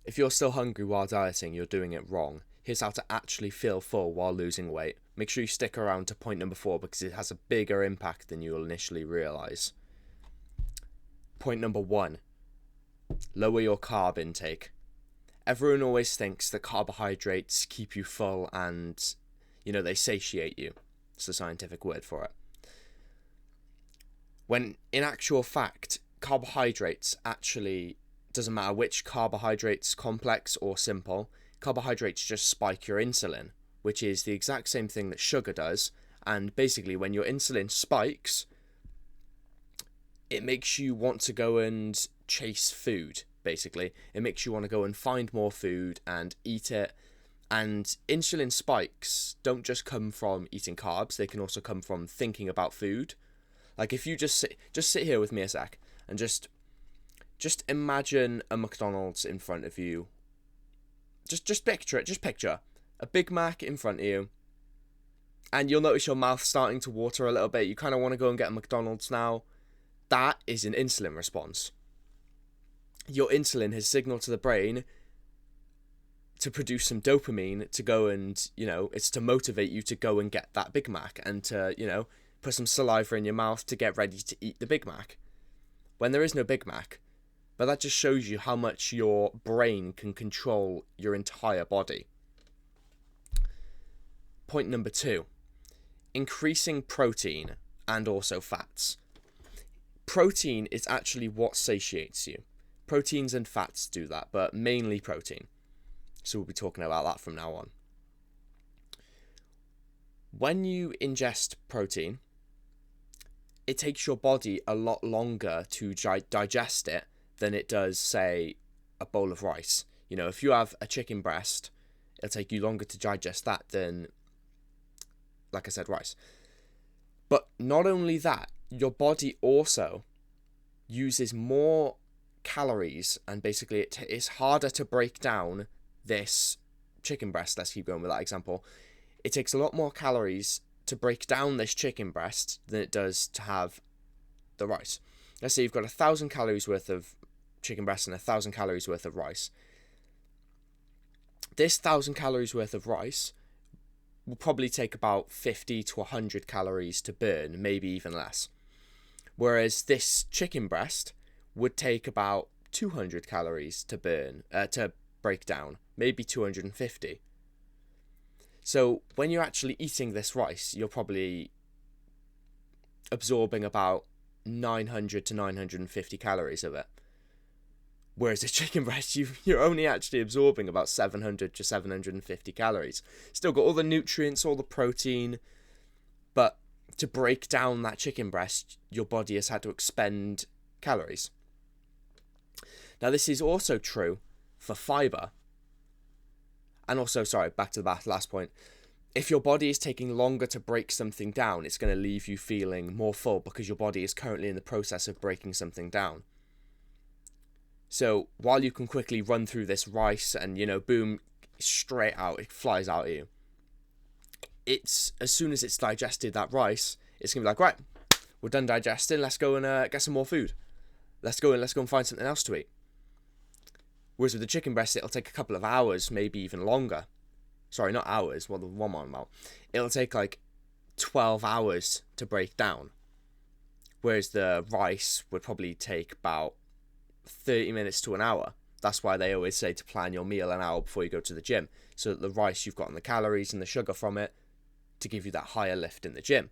If you're still hungry while dieting, you're doing it wrong. Here's how to actually feel full while losing weight. Make sure you stick around to point number 4 because it has a bigger impact than you'll initially realise. Point number 1, lower your carb intake. Everyone always thinks that carbohydrates keep you full and, they satiate you. It's the scientific word for it. When in actual fact, carbohydrates actually, doesn't matter which carbohydrates, complex or simple, carbohydrates just spike your insulin, which is the exact same thing that sugar does. And basically, when your insulin spikes, it makes you want to go and chase food, basically. It makes you want to go and find more food and eat it. And insulin spikes don't just come from eating carbs, they can also come from thinking about food. Like if you just sit here with me a sec and just imagine a McDonald's in front of you. Just picture it, just picture a Big Mac in front of you. And you'll notice your mouth starting to water a little bit. You kind of want to go and get a McDonald's now. That is an insulin response. Your insulin has signaled to the brain to produce some dopamine to go and, it's to motivate you to go and get that Big Mac and to, put some saliva in your mouth to get ready to eat the Big Mac. When there is no Big Mac. But that just shows you how much your brain can control your entire body. Point number 2, increasing protein and also fats. Protein is actually what satiates you. Proteins and fats do that, but mainly protein. So we'll be talking about that from now on. When you ingest protein, it takes your body a lot longer to digest it than it does, say, a bowl of rice. If you have a chicken breast, it'll take you longer to digest that than, like I said, rice. But not only that, your body also uses more calories, and basically it's harder to break down this chicken breast. Let's keep going with that example. It takes a lot more calories to break down this chicken breast than it does to have the rice. Let's say you've got 1,000 calories worth of chicken breast and 1,000 calories worth of rice. This 1,000 calories worth of rice will probably take about 50 to 100 calories to burn, maybe even less. Whereas this chicken breast would take about 200 calories to burn, to break down, maybe 250. So when you're actually eating this rice, you're probably absorbing about 900 to 950 calories of it. Whereas a chicken breast, you're only actually absorbing about 700 to 750 calories. Still got all the nutrients, all the protein, but to break down that chicken breast, your body has had to expend calories. Now this is also true for fibre. And also, back to the last point. If your body is taking longer to break something down, it's going to leave you feeling more full because your body is currently in the process of breaking something down. So while you can quickly run through this rice and, boom, straight out, it flies out at you. It's as soon as it's digested that rice, it's going to be like, right, we're done digesting. Let's go and get some more food. Let's go and find something else to eat. Whereas with the chicken breast, it'll take a couple of hours, maybe even longer. Sorry, not hours. Well, the one I'm about. It'll take like 12 hours to break down. Whereas the rice would probably take about 30 minutes to an hour. That's why they always say to plan your meal an hour before you go to the gym, so that the rice, you've gotten the calories and the sugar from it to give you that higher lift in the gym.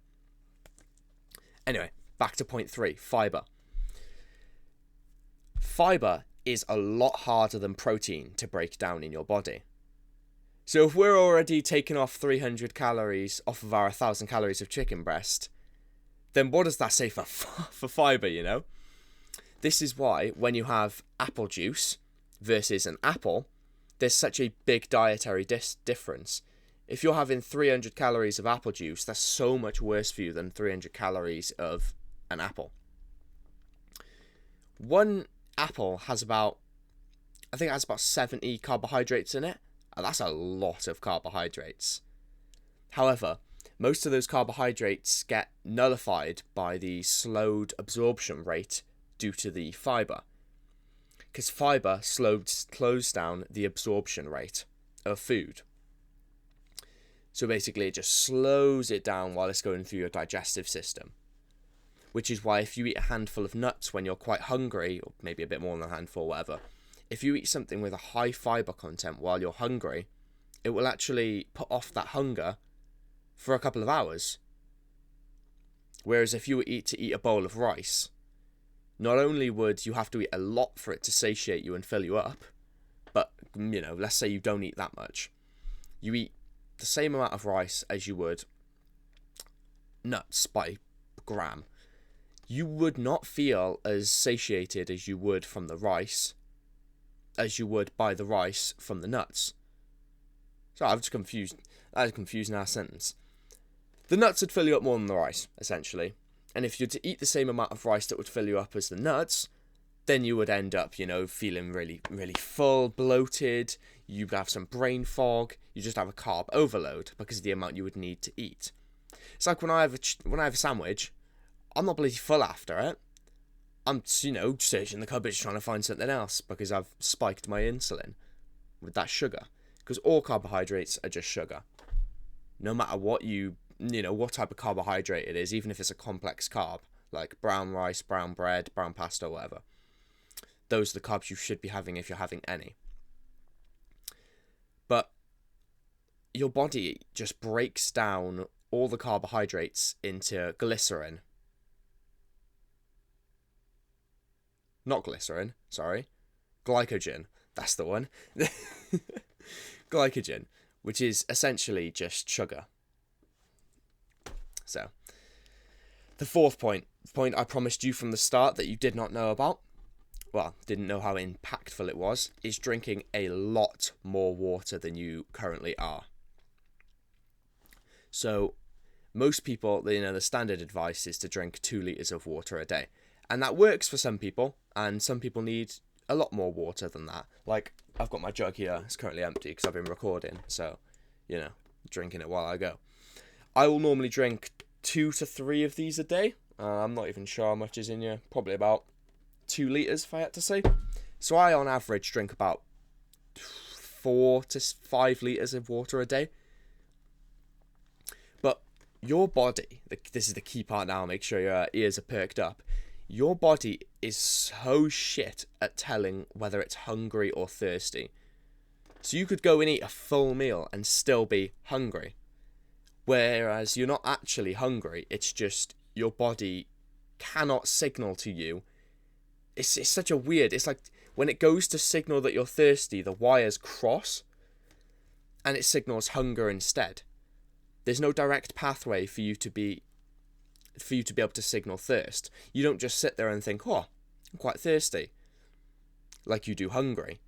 Anyway, back to point 3, fibre. Fibre is a lot harder than protein to break down in your body. So if we're already taking off 300 calories off of our 1,000 calories of chicken breast, then what does that say for fibre, This is why when you have apple juice versus an apple, there's such a big dietary difference. If you're having 300 calories of apple juice, that's so much worse for you than 300 calories of an apple. One apple has about 70 carbohydrates in it, and that's a lot of carbohydrates. However, most of those carbohydrates get nullified by the slowed absorption rate due to the fibre. because fiber slows down the absorption rate of food. So basically it just slows it down while it's going through your digestive system. Which is why if you eat a handful of nuts when you're quite hungry, or maybe a bit more than a handful, whatever, if you eat something with a high fiber content while you're hungry, it will actually put off that hunger for a couple of hours. Whereas if you were to eat a bowl of rice, not only would you have to eat a lot for it to satiate you and fill you up, but, you know, let's say you don't eat that much. You eat the same amount of rice as you would nuts by gram. You would not feel as satiated as you would from the rice, as you would by the rice from the nuts. So I've just confused. That is confusing our sentence. The nuts would fill you up more than the rice, essentially. And if you're to eat the same amount of rice that would fill you up as the nuts, then you would end up, you know, feeling really, really full, bloated. You'd have some brain fog. You just have a carb overload because of the amount you would need to eat. It's like when I have a sandwich, I'm not bloody full after it. I'm, you know, searching the cupboards trying to find something else because I've spiked my insulin with that sugar. Because all carbohydrates are just sugar. No matter what what type of carbohydrate it is, even if it's a complex carb, like brown rice, brown bread, brown pasta, whatever. Those are the carbs you should be having if you're having any. But your body just breaks down all the carbohydrates into glycerin. Not glycerin, sorry. Glycogen. That's the one. Glycogen, which is essentially just sugar. So, the fourth point I promised you from the start that you did not know about, well, didn't know how impactful it was, is drinking a lot more water than you currently are. So, most people, the standard advice is to drink 2 litres of water a day. And that works for some people, and some people need a lot more water than that. Like, I've got my jug here, it's currently empty because I've been recording, so, drinking it while I go. I will normally drink 2 to 3 of these a day. I'm not even sure how much is in here, probably about 2 litres if I had to say. So I, on average, drink about 4 to 5 litres of water a day. But your body, this is the key part now, make sure your ears are perked up. Your body is so shit at telling whether it's hungry or thirsty. So you could go and eat a full meal and still be hungry. Whereas you're not actually hungry, it's just your body cannot signal to you. It's such a weird, it's like when it goes to signal that you're thirsty, the wires cross and it signals hunger instead. There's no direct pathway for you to be able to signal thirst. You don't just sit there and think, oh, I'm quite thirsty, like you do hungry.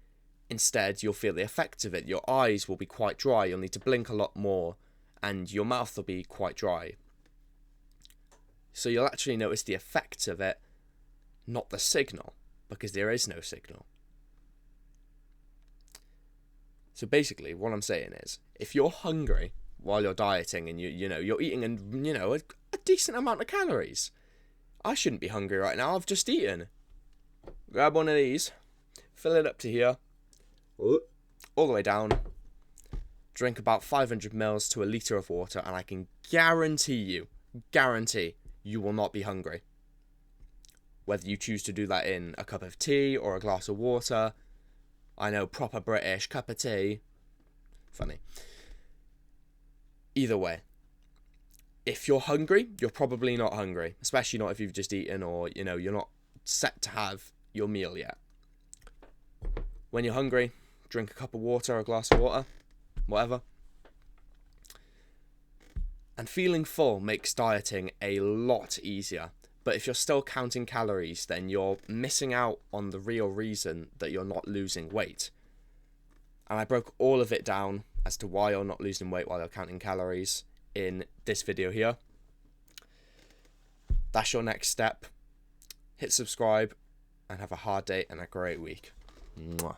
Instead, you'll feel the effects of it. Your eyes will be quite dry. You'll need to blink a lot more, and your mouth will be quite dry. So you'll actually notice the effects of it, not the signal, because there is no signal. So basically, what I'm saying is, if you're hungry while you're dieting and you're eating a decent amount of calories, I shouldn't be hungry right now. I've just eaten. Grab one of these, fill it up to here, all the way down. Drink about 500 mils to a litre of water, and I can guarantee you will not be hungry. Whether you choose to do that in a cup of tea or a glass of water. I know, proper British cup of tea. Funny. Either way, if you're hungry, you're probably not hungry, especially not if you've just eaten or, you're not set to have your meal yet. When you're hungry, drink a cup of water, a glass of water, whatever. And feeling full makes dieting a lot easier. But if you're still counting calories, then you're missing out on the real reason that you're not losing weight. And I broke all of it down as to why you're not losing weight while you're counting calories in this video here. That's your next step. Hit subscribe and have a hard day and a great week. Mwah.